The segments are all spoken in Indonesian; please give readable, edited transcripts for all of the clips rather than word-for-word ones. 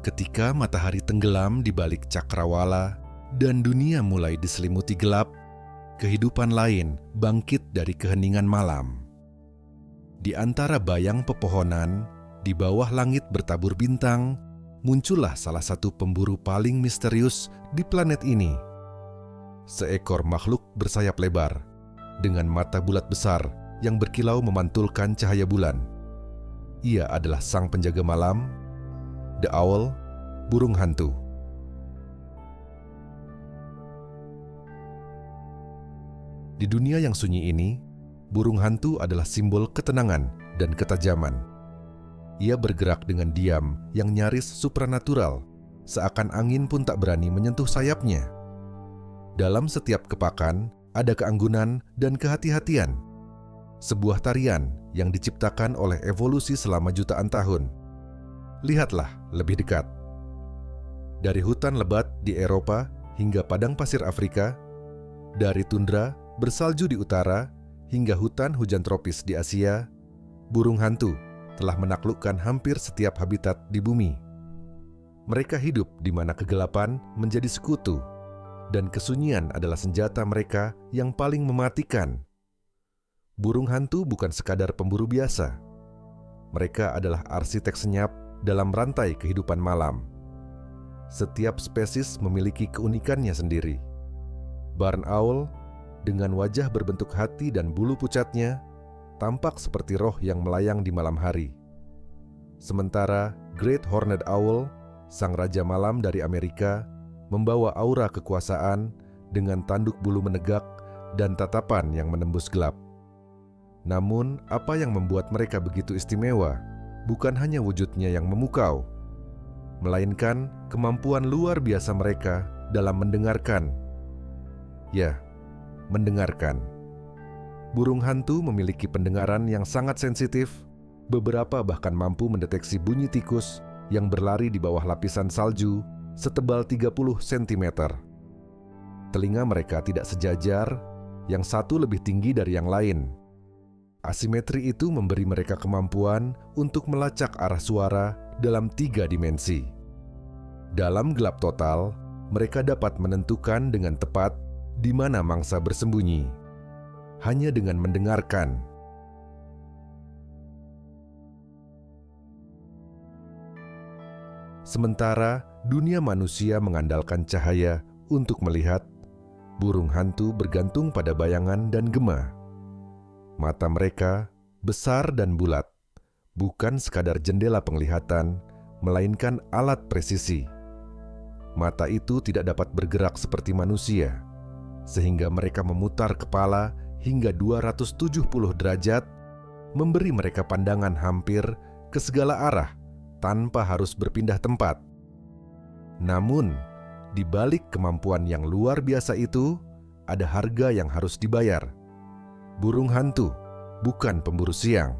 Ketika matahari tenggelam di balik cakrawala dan dunia mulai diselimuti gelap, kehidupan lain bangkit dari keheningan malam. Di antara bayang pepohonan, di bawah langit bertabur bintang, muncullah salah satu pemburu paling misterius di planet ini. Seekor makhluk bersayap lebar, dengan mata bulat besar yang berkilau memantulkan cahaya bulan. Ia adalah sang penjaga malam, The Owl, burung hantu. Di dunia yang sunyi ini, burung hantu adalah simbol ketenangan dan ketajaman. Ia bergerak dengan diam yang nyaris supranatural, seakan angin pun tak berani menyentuh sayapnya. Dalam setiap kepakan ada keanggunan dan kehati-hatian. Sebuah tarian yang diciptakan oleh evolusi selama jutaan tahun. Lihatlah lebih dekat. Dari hutan lebat di Eropa hingga padang pasir Afrika, dari tundra bersalju di utara hingga hutan hujan tropis di Asia, burung hantu telah menaklukkan hampir setiap habitat di bumi. Mereka hidup di mana kegelapan menjadi sekutu, dan kesunyian adalah senjata mereka yang paling mematikan. Burung hantu bukan sekadar pemburu biasa. Mereka adalah arsitek senyap dalam rantai kehidupan malam. Setiap spesies memiliki keunikannya sendiri. Barn owl, dengan wajah berbentuk hati dan bulu pucatnya, tampak seperti roh yang melayang di malam hari. Sementara Great Horned Owl, sang raja malam dari Amerika, membawa aura kekuasaan dengan tanduk bulu menegak dan tatapan yang menembus gelap. Namun, apa yang membuat mereka begitu istimewa bukan hanya wujudnya yang memukau, melainkan kemampuan luar biasa mereka dalam mendengarkan. Ya, mendengarkan. Burung hantu memiliki pendengaran yang sangat sensitif, beberapa bahkan mampu mendeteksi bunyi tikus yang berlari di bawah lapisan salju setebal 30 cm. Telinga mereka tidak sejajar, yang satu lebih tinggi dari yang lain. Asimetri itu memberi mereka kemampuan untuk melacak arah suara dalam 3 dimensi. Dalam gelap total, mereka dapat menentukan dengan tepat di mana mangsa bersembunyi, hanya dengan mendengarkan. Sementara dunia manusia mengandalkan cahaya untuk melihat, burung hantu bergantung pada bayangan dan gema. Mata mereka besar dan bulat, bukan sekadar jendela penglihatan, melainkan alat presisi. Mata itu tidak dapat bergerak seperti manusia, sehingga mereka memutar kepala hingga 270 derajat, memberi mereka pandangan hampir ke segala arah tanpa harus berpindah tempat. Namun, di balik kemampuan yang luar biasa itu, ada harga yang harus dibayar. Burung hantu bukan pemburu siang.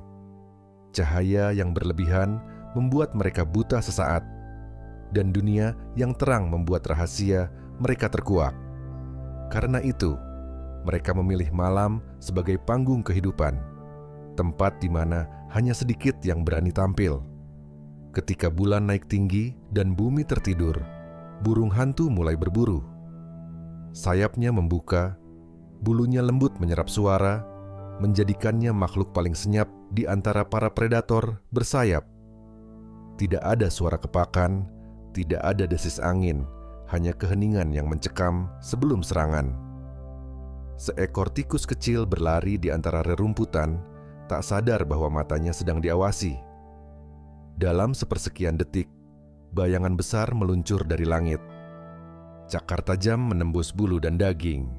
Cahaya yang berlebihan membuat mereka buta sesaat, dan dunia yang terang membuat rahasia mereka terkuak. Karena itu, mereka memilih malam sebagai panggung kehidupan, tempat di mana hanya sedikit yang berani tampil. Ketika bulan naik tinggi dan bumi tertidur, burung hantu mulai berburu. Sayapnya membuka, bulunya lembut menyerap suara, menjadikannya makhluk paling senyap di antara para predator bersayap. Tidak ada suara kepakan, tidak ada desis angin, hanya keheningan yang mencekam sebelum serangan. Seekor tikus kecil berlari di antara rerumputan, tak sadar bahwa matanya sedang diawasi. Dalam sepersekian detik, bayangan besar meluncur dari langit. Cakar tajam menembus bulu dan daging,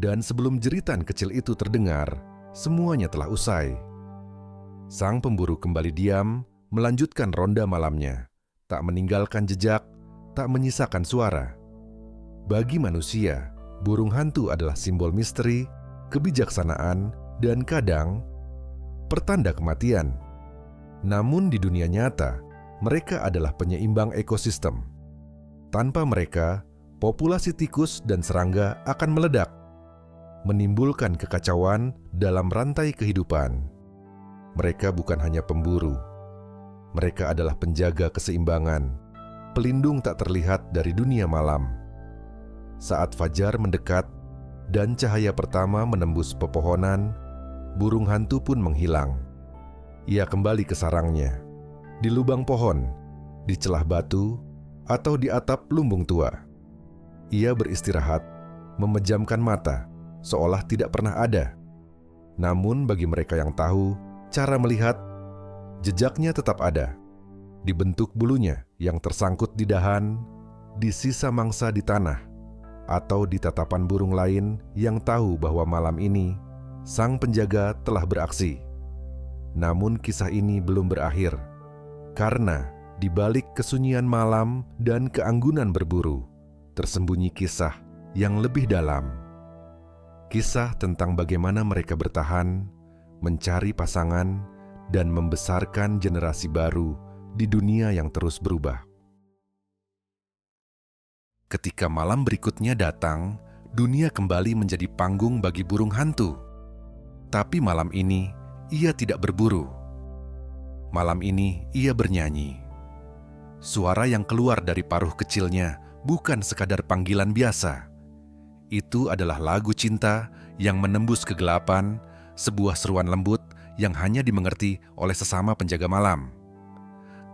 dan sebelum jeritan kecil itu terdengar, semuanya telah usai. Sang pemburu kembali diam, melanjutkan ronda malamnya, tak meninggalkan jejak, tak menyisakan suara. Bagi manusia, burung hantu adalah simbol misteri, kebijaksanaan, dan kadang pertanda kematian. Namun di dunia nyata, mereka adalah penyeimbang ekosistem. Tanpa mereka, populasi tikus dan serangga akan meledak, menimbulkan kekacauan dalam rantai kehidupan. Mereka bukan hanya pemburu, mereka adalah penjaga keseimbangan, pelindung tak terlihat dari dunia malam. Saat fajar mendekat dan cahaya pertama menembus pepohonan, burung hantu pun menghilang. Ia kembali ke sarangnya, di lubang pohon, di celah batu, atau di atap lumbung tua. Ia beristirahat, memejamkan mata, seolah tidak pernah ada. Namun bagi mereka yang tahu cara melihat, jejaknya tetap ada. Di bentuk bulunya yang tersangkut di dahan, di sisa mangsa di tanah, atau di tatapan burung lain yang tahu bahwa malam ini sang penjaga telah beraksi. Namun kisah ini belum berakhir, karena di balik kesunyian malam dan keanggunan berburu, tersembunyi kisah yang lebih dalam. Kisah tentang bagaimana mereka bertahan, mencari pasangan, dan membesarkan generasi baru di dunia yang terus berubah. Ketika malam berikutnya datang, dunia kembali menjadi panggung bagi burung hantu. Tapi malam ini, ia tidak berburu. Malam ini, ia bernyanyi. Suara yang keluar dari paruh kecilnya bukan sekadar panggilan biasa. Itu adalah lagu cinta yang menembus kegelapan, sebuah seruan lembut yang hanya dimengerti oleh sesama penjaga malam.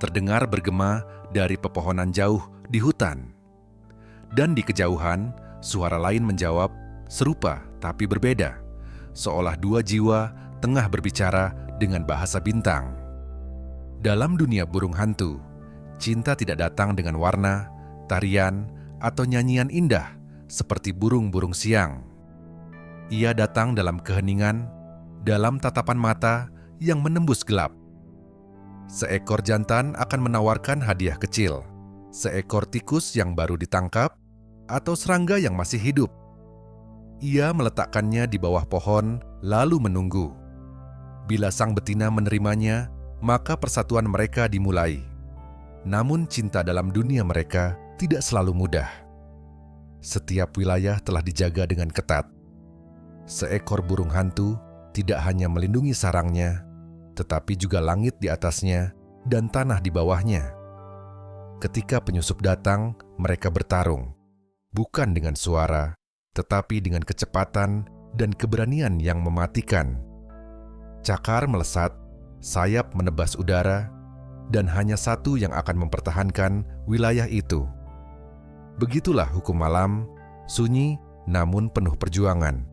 Terdengar bergema dari pepohonan jauh di hutan. Dan di kejauhan, suara lain menjawab, serupa tapi berbeda, seolah dua jiwa tengah berbicara dengan bahasa bintang. Dalam dunia burung hantu, cinta tidak datang dengan warna, tarian, atau nyanyian indah seperti burung-burung siang. Ia datang dalam keheningan, dalam tatapan mata yang menembus gelap. Seekor jantan akan menawarkan hadiah kecil, seekor tikus yang baru ditangkap, atau serangga yang masih hidup. Ia meletakkannya di bawah pohon, lalu menunggu. Bila sang betina menerimanya, maka persatuan mereka dimulai. Namun cinta dalam dunia mereka tidak selalu mudah. Setiap wilayah telah dijaga dengan ketat. Seekor burung hantu tidak hanya melindungi sarangnya, tetapi juga langit di atasnya dan tanah di bawahnya. Ketika penyusup datang, mereka bertarung, bukan dengan suara, tetapi dengan kecepatan dan keberanian yang mematikan. Cakar melesat, sayap menebas udara, dan hanya satu yang akan mempertahankan wilayah itu. Begitulah hukum malam, sunyi namun penuh perjuangan.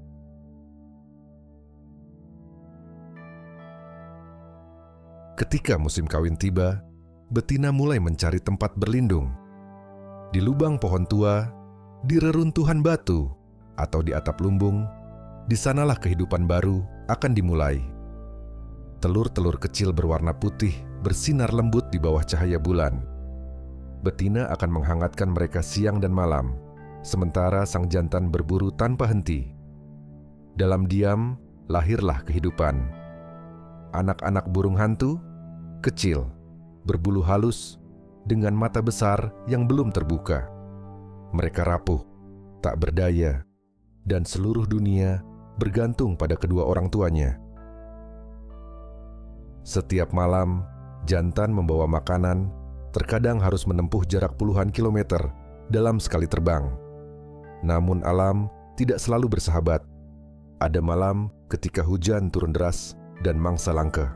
Ketika musim kawin tiba, betina mulai mencari tempat berlindung. Di lubang pohon tua, di reruntuhan batu, atau di atap lumbung, di sanalah kehidupan baru akan dimulai. Telur-telur kecil berwarna putih bersinar lembut di bawah cahaya bulan. Betina akan menghangatkan mereka siang dan malam, sementara sang jantan berburu tanpa henti. Dalam diam, lahirlah kehidupan. Anak-anak burung hantu, kecil, berbulu halus, dengan mata besar yang belum terbuka. Mereka rapuh, tak berdaya, dan seluruh dunia bergantung pada kedua orang tuanya. Setiap malam, jantan membawa makanan, terkadang harus menempuh jarak puluhan kilometer dalam sekali terbang. Namun alam tidak selalu bersahabat. Ada malam ketika hujan turun deras dan mangsa langka.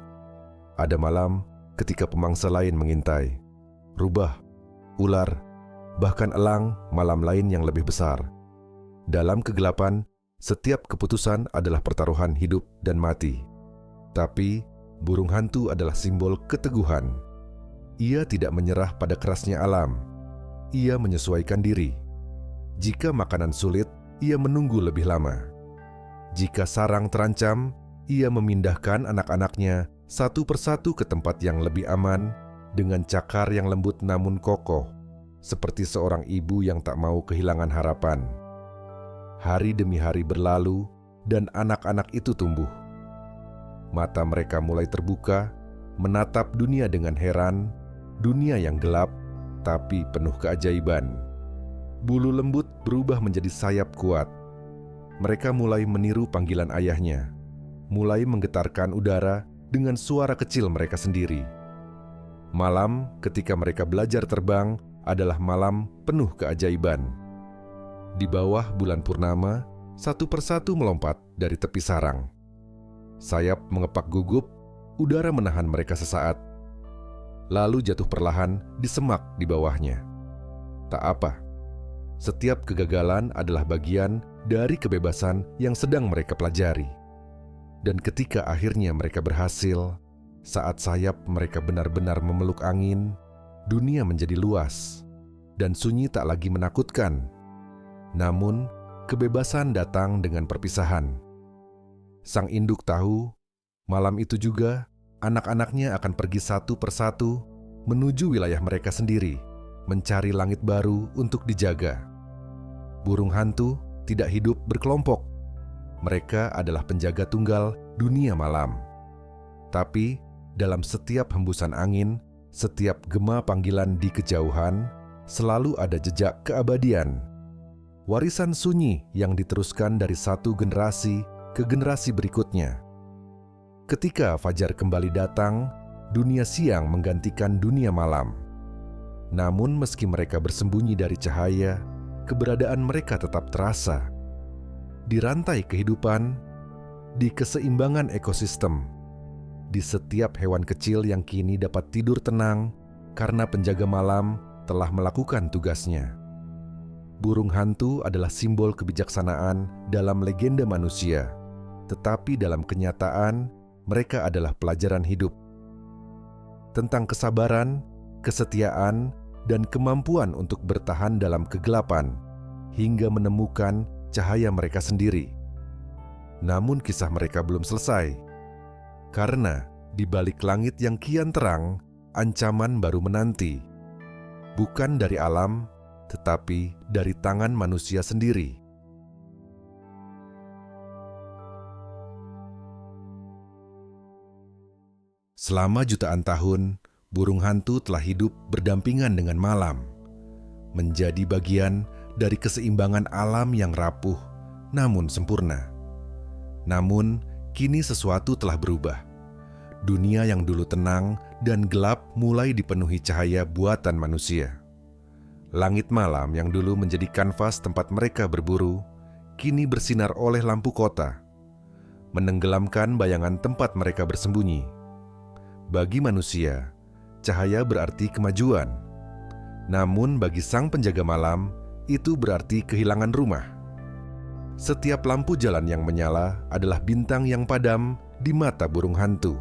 Ada malam ketika pemangsa lain mengintai. Rubah, ular, bahkan elang malam lain yang lebih besar. Dalam kegelapan, setiap keputusan adalah pertaruhan hidup dan mati. Tapi, burung hantu adalah simbol keteguhan. Ia tidak menyerah pada kerasnya alam. Ia menyesuaikan diri. Jika makanan sulit, ia menunggu lebih lama. Jika sarang terancam, ia memindahkan anak-anaknya satu persatu ke tempat yang lebih aman dengan cakar yang lembut namun kokoh, seperti seorang ibu yang tak mau kehilangan harapan. Hari demi hari berlalu dan anak-anak itu tumbuh. Mata mereka mulai terbuka, menatap dunia dengan heran, dunia yang gelap tapi penuh keajaiban. Bulu lembut berubah menjadi sayap kuat. Mereka mulai meniru panggilan ayahnya, mulai menggetarkan udara dengan suara kecil mereka sendiri. Malam, ketika mereka belajar terbang, adalah malam penuh keajaiban. Di bawah bulan purnama, satu persatu melompat dari tepi sarang. Sayap mengepak gugup, udara menahan mereka sesaat, lalu jatuh perlahan di semak di bawahnya. Tak apa, setiap kegagalan adalah bagian dari kebebasan yang sedang mereka pelajari. Dan ketika akhirnya mereka berhasil, saat sayap mereka benar-benar memeluk angin, dunia menjadi luas dan sunyi tak lagi menakutkan. Namun, kebebasan datang dengan perpisahan. Sang induk tahu, malam itu juga anak-anaknya akan pergi satu persatu menuju wilayah mereka sendiri, mencari langit baru untuk dijaga. Burung hantu tidak hidup berkelompok. Mereka adalah penjaga tunggal dunia malam. Tapi, dalam setiap hembusan angin, setiap gema panggilan di kejauhan, selalu ada jejak keabadian. Warisan sunyi yang diteruskan dari satu generasi ke generasi berikutnya. Ketika fajar kembali datang, dunia siang menggantikan dunia malam. Namun meski mereka bersembunyi dari cahaya, keberadaan mereka tetap terasa. Di rantai kehidupan, di keseimbangan ekosistem, di setiap hewan kecil yang kini dapat tidur tenang karena penjaga malam telah melakukan tugasnya. Burung hantu adalah simbol kebijaksanaan dalam legenda manusia, tetapi dalam kenyataan, mereka adalah pelajaran hidup tentang kesabaran, kesetiaan, dan kemampuan untuk bertahan dalam kegelapan hingga menemukan cahaya mereka sendiri. Namun kisah mereka belum selesai, karena di balik langit yang kian terang, ancaman baru menanti. Bukan dari alam, tetapi dari tangan manusia sendiri. Selama jutaan tahun, burung hantu telah hidup berdampingan dengan malam, menjadi bagian dari keseimbangan alam yang rapuh namun sempurna. Namun, kini sesuatu telah berubah. Dunia yang dulu tenang dan gelap mulai dipenuhi cahaya buatan manusia. Langit malam yang dulu menjadi kanvas tempat mereka berburu, kini bersinar oleh lampu kota, menenggelamkan bayangan tempat mereka bersembunyi. Bagi manusia, cahaya berarti kemajuan. Namun bagi sang penjaga malam, itu berarti kehilangan rumah. Setiap lampu jalan yang menyala adalah bintang yang padam di mata burung hantu,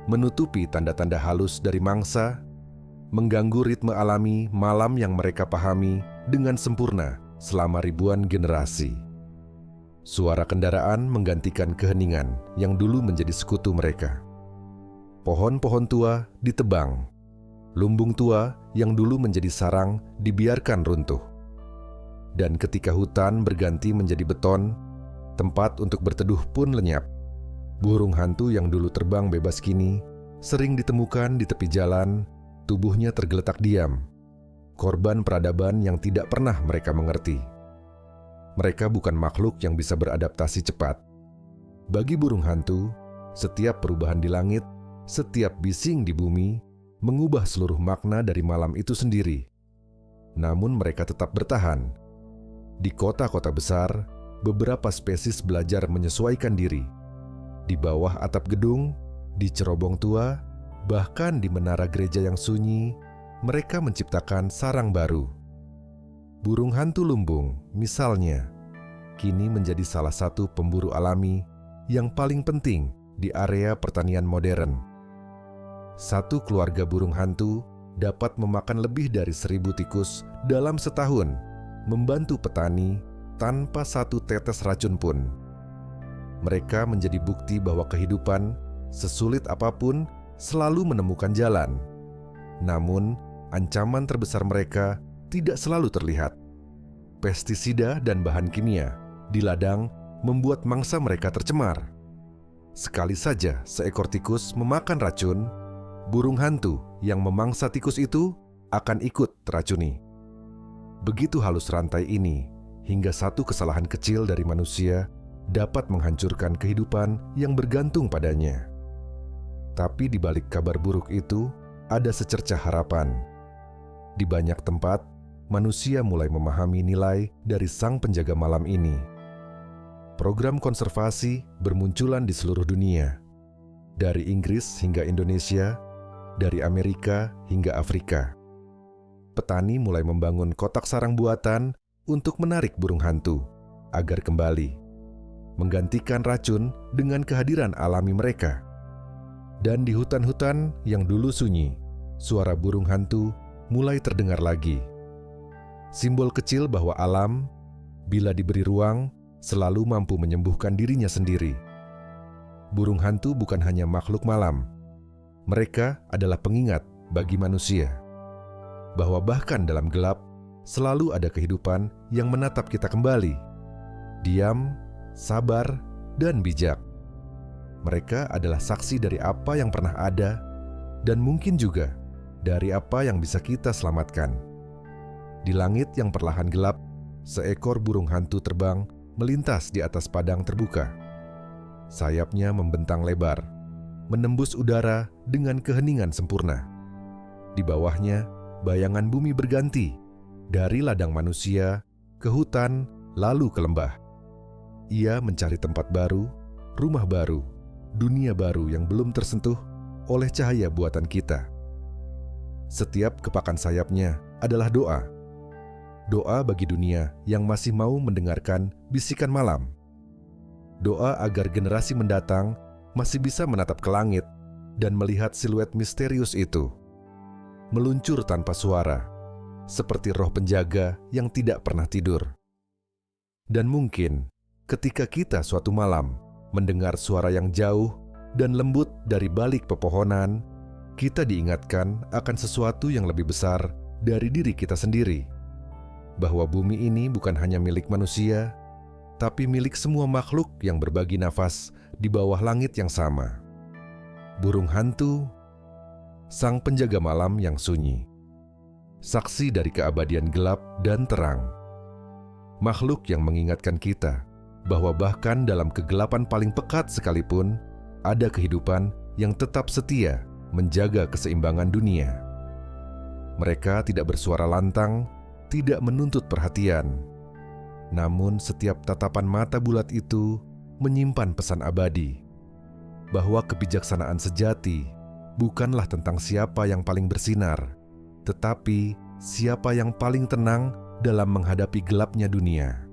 menutupi tanda-tanda halus dari mangsa, mengganggu ritme alami malam yang mereka pahami dengan sempurna selama ribuan generasi. Suara kendaraan menggantikan keheningan yang dulu menjadi sekutu mereka. Pohon-pohon tua ditebang, lumbung tua yang dulu menjadi sarang dibiarkan runtuh. Dan ketika hutan berganti menjadi beton, tempat untuk berteduh pun lenyap. Burung hantu yang dulu terbang bebas kini sering ditemukan di tepi jalan, tubuhnya tergeletak diam. Korban peradaban yang tidak pernah mereka mengerti. Mereka bukan makhluk yang bisa beradaptasi cepat. Bagi burung hantu, setiap perubahan di langit, setiap bising di bumi, mengubah seluruh makna dari malam itu sendiri. Namun mereka tetap bertahan. Di kota-kota besar, beberapa spesies belajar menyesuaikan diri. Di bawah atap gedung, di cerobong tua, bahkan di menara gereja yang sunyi, mereka menciptakan sarang baru. Burung hantu lumbung, misalnya, kini menjadi salah satu pemburu alami yang paling penting di area pertanian modern. Satu keluarga burung hantu dapat memakan lebih dari 1.000 tikus dalam setahun, membantu petani tanpa satu tetes racun pun. Mereka menjadi bukti bahwa kehidupan, sesulit apapun, selalu menemukan jalan. Namun, ancaman terbesar mereka tidak selalu terlihat. Pestisida dan bahan kimia di ladang membuat mangsa mereka tercemar. Sekali saja seekor tikus memakan racun, burung hantu yang memangsa tikus itu akan ikut teracuni. Begitu halus rantai ini, hingga satu kesalahan kecil dari manusia dapat menghancurkan kehidupan yang bergantung padanya. Tapi di balik kabar buruk itu, ada secercah harapan. Di banyak tempat, manusia mulai memahami nilai dari sang penjaga malam ini. Program konservasi bermunculan di seluruh dunia, dari Inggris hingga Indonesia, dari Amerika hingga Afrika. Petani mulai membangun kotak sarang buatan untuk menarik burung hantu agar kembali, menggantikan racun dengan kehadiran alami mereka. Dan di hutan-hutan yang dulu sunyi, suara burung hantu mulai terdengar lagi. Simbol kecil bahwa alam, bila diberi ruang, selalu mampu menyembuhkan dirinya sendiri. Burung hantu bukan hanya makhluk malam. Mereka adalah pengingat bagi manusia bahwa bahkan dalam gelap selalu ada kehidupan yang menatap kita kembali. Diam, sabar, dan bijak. Mereka adalah saksi dari apa yang pernah ada dan mungkin juga dari apa yang bisa kita selamatkan. Di langit yang perlahan gelap, seekor burung hantu terbang melintas di atas padang terbuka. Sayapnya membentang lebar, menembus udara dengan keheningan sempurna. Di bawahnya, bayangan bumi berganti, dari ladang manusia ke hutan, lalu ke lembah. Ia mencari tempat baru, rumah baru, dunia baru yang belum tersentuh oleh cahaya buatan kita. Setiap kepakan sayapnya adalah doa. Doa bagi dunia yang masih mau mendengarkan bisikan malam. Doa agar generasi mendatang masih bisa menatap ke langit dan melihat siluet misterius itu. Meluncur tanpa suara, seperti roh penjaga yang tidak pernah tidur. Dan mungkin ketika kita suatu malam mendengar suara yang jauh dan lembut dari balik pepohonan, kita diingatkan akan sesuatu yang lebih besar dari diri kita sendiri. Bahwa bumi ini bukan hanya milik manusia, tapi milik semua makhluk yang berbagi nafas di bawah langit yang sama. Burung hantu, sang penjaga malam yang sunyi, saksi dari keabadian gelap dan terang. Makhluk yang mengingatkan kita bahwa bahkan dalam kegelapan paling pekat sekalipun, ada kehidupan yang tetap setia menjaga keseimbangan dunia. Mereka tidak bersuara lantang, tidak menuntut perhatian. Namun setiap tatapan mata bulat itu menyimpan pesan abadi, bahwa kebijaksanaan sejati bukanlah tentang siapa yang paling bersinar, tetapi siapa yang paling tenang dalam menghadapi gelapnya dunia.